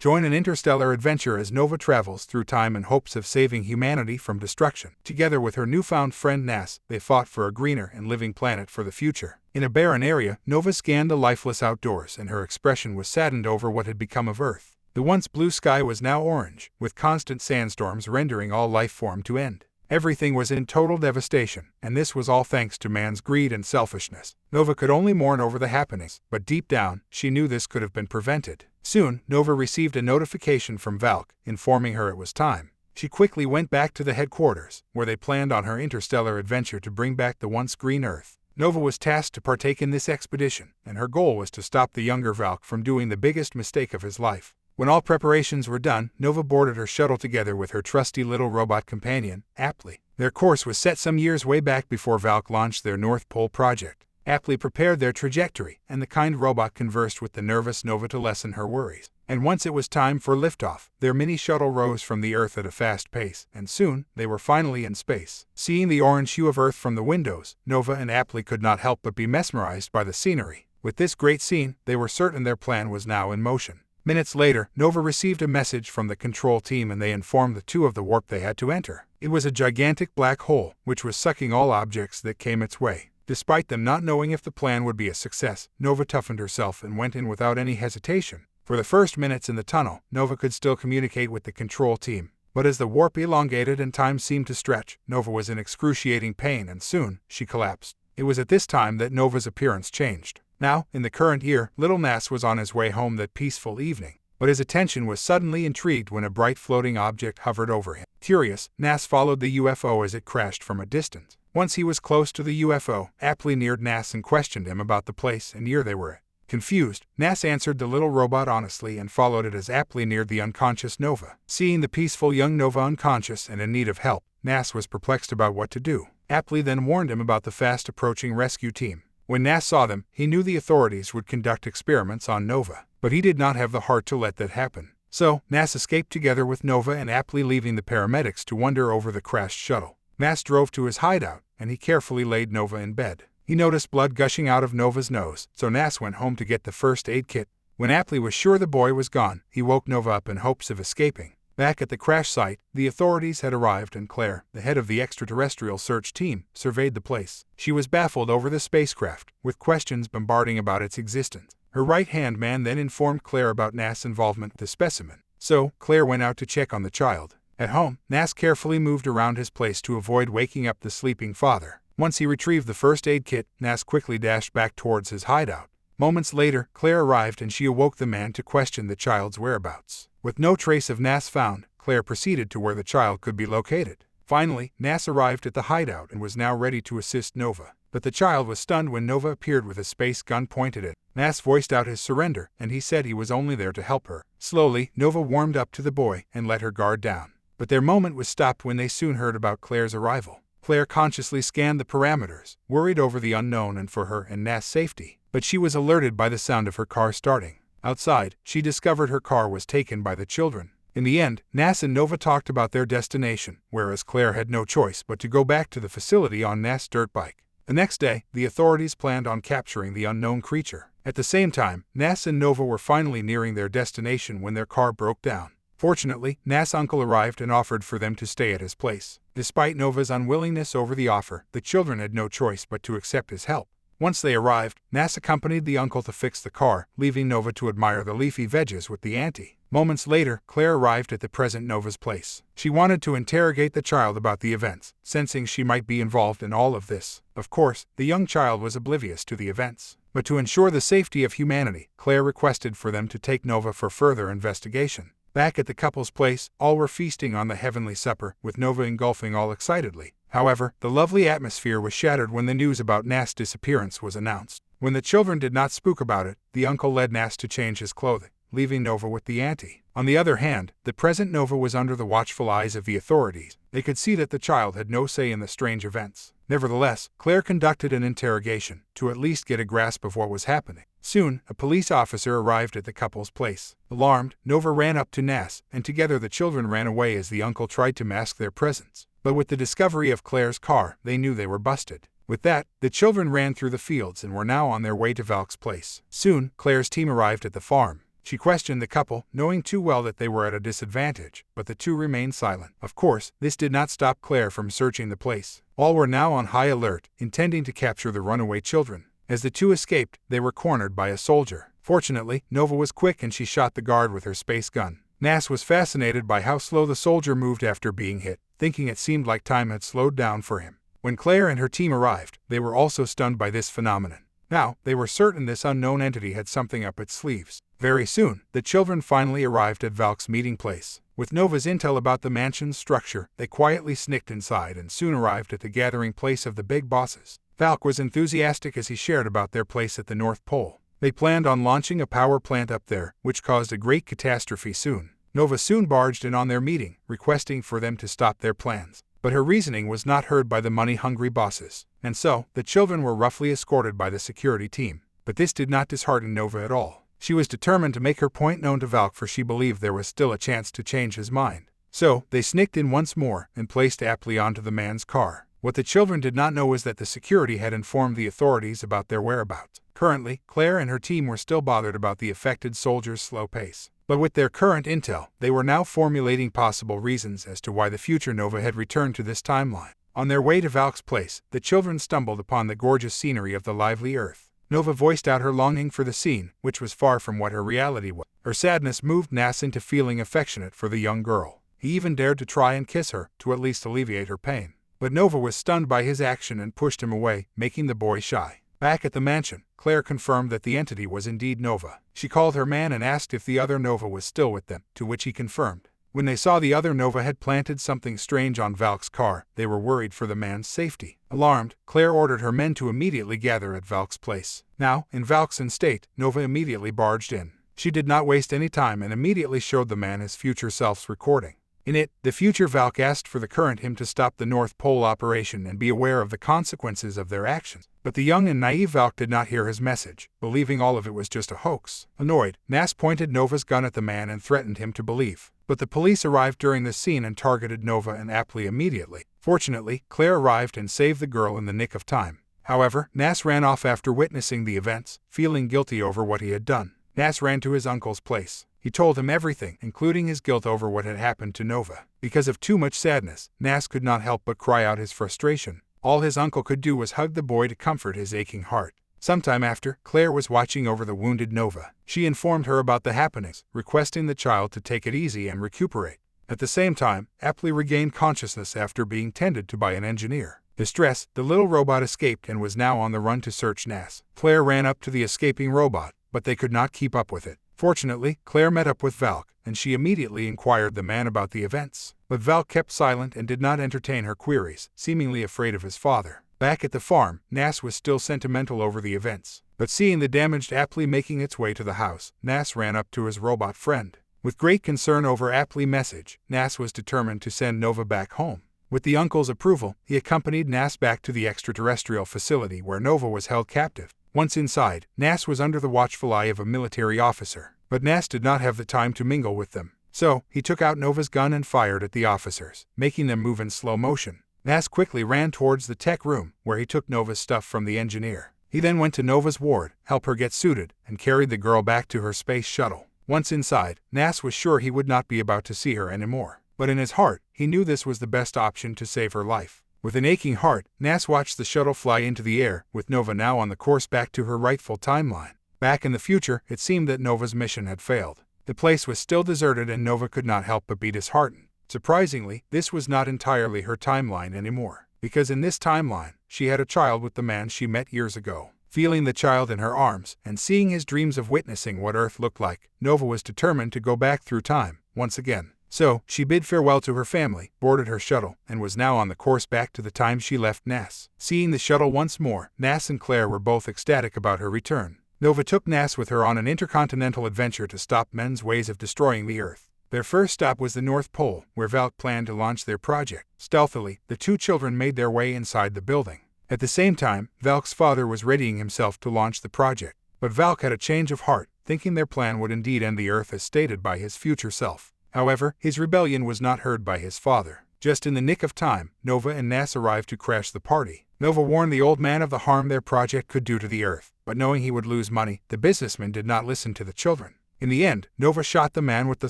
Join an interstellar adventure as Nova travels through time in hopes of saving humanity from destruction. Together with her newfound friend Nas, they fought for a greener and living planet for the future. In a barren area, Nova scanned the lifeless outdoors, and her expression was saddened over what had become of Earth. The once blue sky was now orange, with constant sandstorms rendering all life form to end. Everything was in total devastation, and this was all thanks to man's greed and selfishness. Nova could only mourn over the happenings, but deep down, she knew this could have been prevented. Soon, Nova received a notification from Valk, informing her it was time. She quickly went back to the headquarters, where they planned on her interstellar adventure to bring back the once green Earth. Nova was tasked to partake in this expedition, and her goal was to stop the younger Valk from doing the biggest mistake of his life. When all preparations were done, Nova boarded her shuttle together with her trusty little robot companion, Aptly. Their course was set some years way back before Valk launched their North Pole project. Aptly prepared their trajectory, and the kind robot conversed with the nervous Nova to lessen her worries. And once it was time for liftoff, their mini shuttle rose from the Earth at a fast pace, and soon, they were finally in space. Seeing the orange hue of Earth from the windows, Nova and Aptly could not help but be mesmerized by the scenery. With this great scene, they were certain their plan was now in motion. Minutes later, Nova received a message from the control team, and they informed the two of the warp they had to enter. It was a gigantic black hole, which was sucking all objects that came its way. Despite them not knowing if the plan would be a success, Nova toughened herself and went in without any hesitation. For the first minutes in the tunnel, Nova could still communicate with the control team. But as the warp elongated and time seemed to stretch, Nova was in excruciating pain, and soon, she collapsed. It was at this time that Nova's appearance changed. Now, in the current year, little Nas was on his way home that peaceful evening, but his attention was suddenly intrigued when a bright floating object hovered over him. Curious, Nas followed the UFO as it crashed from a distance. Once he was close to the UFO, Aptly neared Nas and questioned him about the place and year they were at. Confused, Nas answered the little robot honestly and followed it as Aptly neared the unconscious Nova. Seeing the peaceful young Nova unconscious and in need of help, Nas was perplexed about what to do. Aptly then warned him about the fast-approaching rescue team. When Nas saw them, he knew the authorities would conduct experiments on Nova, but he did not have the heart to let that happen. So, Nas escaped together with Nova and Aptly, leaving the paramedics to wonder over the crashed shuttle. Nas drove to his hideout, and he carefully laid Nova in bed. He noticed blood gushing out of Nova's nose, so Nas went home to get the first aid kit. When Aptly was sure the boy was gone, he woke Nova up in hopes of escaping. Back at the crash site, the authorities had arrived, and Claire, the head of the extraterrestrial search team, surveyed the place. She was baffled over the spacecraft, with questions bombarding about its existence. Her right-hand man then informed Claire about Nas' involvement with the specimen. So, Claire went out to check on the child. At home, Nas carefully moved around his place to avoid waking up the sleeping father. Once he retrieved the first aid kit, Nas quickly dashed back towards his hideout. Moments later, Claire arrived and she awoke the man to question the child's whereabouts. With no trace of Nas found, Claire proceeded to where the child could be located. Finally, Nas arrived at the hideout and was now ready to assist Nova. But the child was stunned when Nova appeared with a space gun pointed at him. Nas voiced out his surrender, and he said he was only there to help her. Slowly, Nova warmed up to the boy and let her guard down. But their moment was stopped when they soon heard about Claire's arrival. Claire consciously scanned the parameters, worried over the unknown and for her and Nas' safety. But she was alerted by the sound of her car starting. Outside, she discovered her car was taken by the children. In the end, Nas and Nova talked about their destination, whereas Claire had no choice but to go back to the facility on Nas' dirt bike. The next day, the authorities planned on capturing the unknown creature. At the same time, Nas and Nova were finally nearing their destination when their car broke down. Fortunately, Nas' uncle arrived and offered for them to stay at his place. Despite Nova's unwillingness over the offer, the children had no choice but to accept his help. Once they arrived, Nas accompanied the uncle to fix the car, leaving Nova to admire the leafy veggies with the auntie. Moments later, Claire arrived at the present Nova's place. She wanted to interrogate the child about the events, sensing she might be involved in all of this. Of course, the young child was oblivious to the events. But to ensure the safety of humanity, Claire requested for them to take Nova for further investigation. Back at the couple's place, all were feasting on the heavenly supper, with Nova engulfing all excitedly. However, the lovely atmosphere was shattered when the news about Nas' disappearance was announced. When the children did not spook about it, the uncle led Nas to change his clothing, leaving Nova with the auntie. On the other hand, the present Nova was under the watchful eyes of the authorities. They could see that the child had no say in the strange events. Nevertheless, Claire conducted an interrogation, to at least get a grasp of what was happening. Soon, a police officer arrived at the couple's place. Alarmed, Nova ran up to Nas, and together the children ran away as the uncle tried to mask their presence. But with the discovery of Claire's car, they knew they were busted. With that, the children ran through the fields and were now on their way to Valk's place. Soon, Claire's team arrived at the farm. She questioned the couple, knowing too well that they were at a disadvantage, but the two remained silent. Of course, this did not stop Claire from searching the place. All were now on high alert, intending to capture the runaway children. As the two escaped, they were cornered by a soldier. Fortunately, Nova was quick and she shot the guard with her space gun. Nass was fascinated by how slow the soldier moved after being hit, thinking it seemed like time had slowed down for him. When Claire and her team arrived, they were also stunned by this phenomenon. Now, they were certain this unknown entity had something up its sleeves. Very soon, the children finally arrived at Valk's meeting place. With Nova's intel about the mansion's structure, they quietly sneaked inside and soon arrived at the gathering place of the big bosses. Valk was enthusiastic as he shared about their place at the North Pole. They planned on launching a power plant up there, which caused a great catastrophe soon. Nova soon barged in on their meeting, requesting for them to stop their plans. But her reasoning was not heard by the money-hungry bosses, and so the children were roughly escorted by the security team. But this did not dishearten Nova at all. She was determined to make her point known to Valk, for she believed there was still a chance to change his mind. So, they sneaked in once more and placed Appli onto the man's car. What the children did not know was that the security had informed the authorities about their whereabouts. Currently, Claire and her team were still bothered about the affected soldiers' slow pace. But with their current intel, they were now formulating possible reasons as to why the future Nova had returned to this timeline. On their way to Valk's place, the children stumbled upon the gorgeous scenery of the lively Earth. Nova voiced out her longing for the scene, which was far from what her reality was. Her sadness moved Nass into feeling affectionate for the young girl. He even dared to try and kiss her, to at least alleviate her pain. But Nova was stunned by his action and pushed him away, making the boy shy. Back at the mansion, Claire confirmed that the entity was indeed Nova. She called her man and asked if the other Nova was still with them, to which he confirmed. When they saw the other Nova had planted something strange on Valk's car, they were worried for the man's safety. Alarmed, Claire ordered her men to immediately gather at Valk's place. Now, in Valk's estate, Nova immediately barged in. She did not waste any time and immediately showed the man his future self's recording. In it, the future Valk asked for the current him to stop the North Pole operation and be aware of the consequences of their actions. But the young and naive Valk did not hear his message, believing all of it was just a hoax. Annoyed, Nass pointed Nova's gun at the man and threatened him to believe. But the police arrived during the scene and targeted Nova and Appli immediately. Fortunately, Claire arrived and saved the girl in the nick of time. However, Nass ran off after witnessing the events, feeling guilty over what he had done. Nass ran to his uncle's place. He told him everything, including his guilt over what had happened to Nova. Because of too much sadness, Nass could not help but cry out his frustration. All his uncle could do was hug the boy to comfort his aching heart. Sometime after, Claire was watching over the wounded Nova. She informed her about the happenings, requesting the child to take it easy and recuperate. At the same time, Appli regained consciousness after being tended to by an engineer. Distressed, the little robot escaped and was now on the run to search Nass. Claire ran up to the escaping robot, but they could not keep up with it. Fortunately, Claire met up with Valk, and she immediately inquired the man about the events. But Valk kept silent and did not entertain her queries, seemingly afraid of his father. Back at the farm, Nass was still sentimental over the events. But seeing the damaged Appli making its way to the house, Nass ran up to his robot friend. With great concern over Appli's message, Nass was determined to send Nova back home. With the uncle's approval, he accompanied Nass back to the extraterrestrial facility where Nova was held captive. Once inside, Nass was under the watchful eye of a military officer. But Nass did not have the time to mingle with them. So, he took out Nova's gun and fired at the officers, making them move in slow motion. Nass quickly ran towards the tech room, where he took Nova's stuff from the engineer. He then went to Nova's ward, helped her get suited, and carried the girl back to her space shuttle. Once inside, Nass was sure he would not be about to see her anymore. But in his heart, he knew this was the best option to save her life. With an aching heart, Nass watched the shuttle fly into the air, with Nova now on the course back to her rightful timeline. Back in the future, it seemed that Nova's mission had failed. The place was still deserted and Nova could not help but be disheartened. Surprisingly, this was not entirely her timeline anymore, because in this timeline, she had a child with the man she met years ago. Feeling the child in her arms, and seeing his dreams of witnessing what Earth looked like, Nova was determined to go back through time, once again. So, she bid farewell to her family, boarded her shuttle, and was now on the course back to the time she left Nass. Seeing the shuttle once more, Nass and Claire were both ecstatic about her return. Nova took Nass with her on an intercontinental adventure to stop men's ways of destroying the Earth. Their first stop was the North Pole, where Valk planned to launch their project. Stealthily, the two children made their way inside the building. At the same time, Valk's father was readying himself to launch the project. But Valk had a change of heart, thinking their plan would indeed end the Earth as stated by his future self. However, his rebellion was not heard by his father. Just in the nick of time, Nova and Nass arrived to crash the party. Nova warned the old man of the harm their project could do to the Earth, but knowing he would lose money, the businessman did not listen to the children. In the end, Nova shot the man with the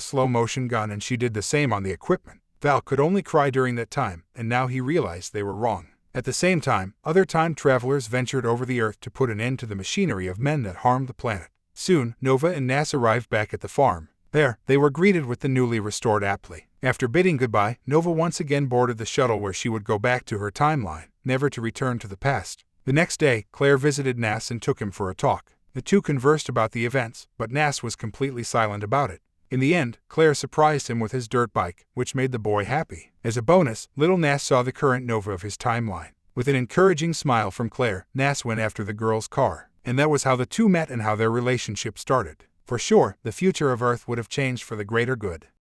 slow-motion gun and she did the same on the equipment. Valk could only cry during that time, and now he realized they were wrong. At the same time, other time travelers ventured over the Earth to put an end to the machinery of men that harmed the planet. Soon, Nova and Nas arrived back at the farm. There, they were greeted with the newly restored Apply. After bidding goodbye, Nova once again boarded the shuttle where she would go back to her timeline, never to return to the past. The next day, Claire visited Nas and took him for a talk. The two conversed about the events, but Nas was completely silent about it. In the end, Claire surprised him with his dirt bike, which made the boy happy. As a bonus, little Nas saw the current Nova of his timeline. With an encouraging smile from Claire, Nas went after the girl's car. And that was how the two met and how their relationship started. For sure, the future of Earth would have changed for the greater good.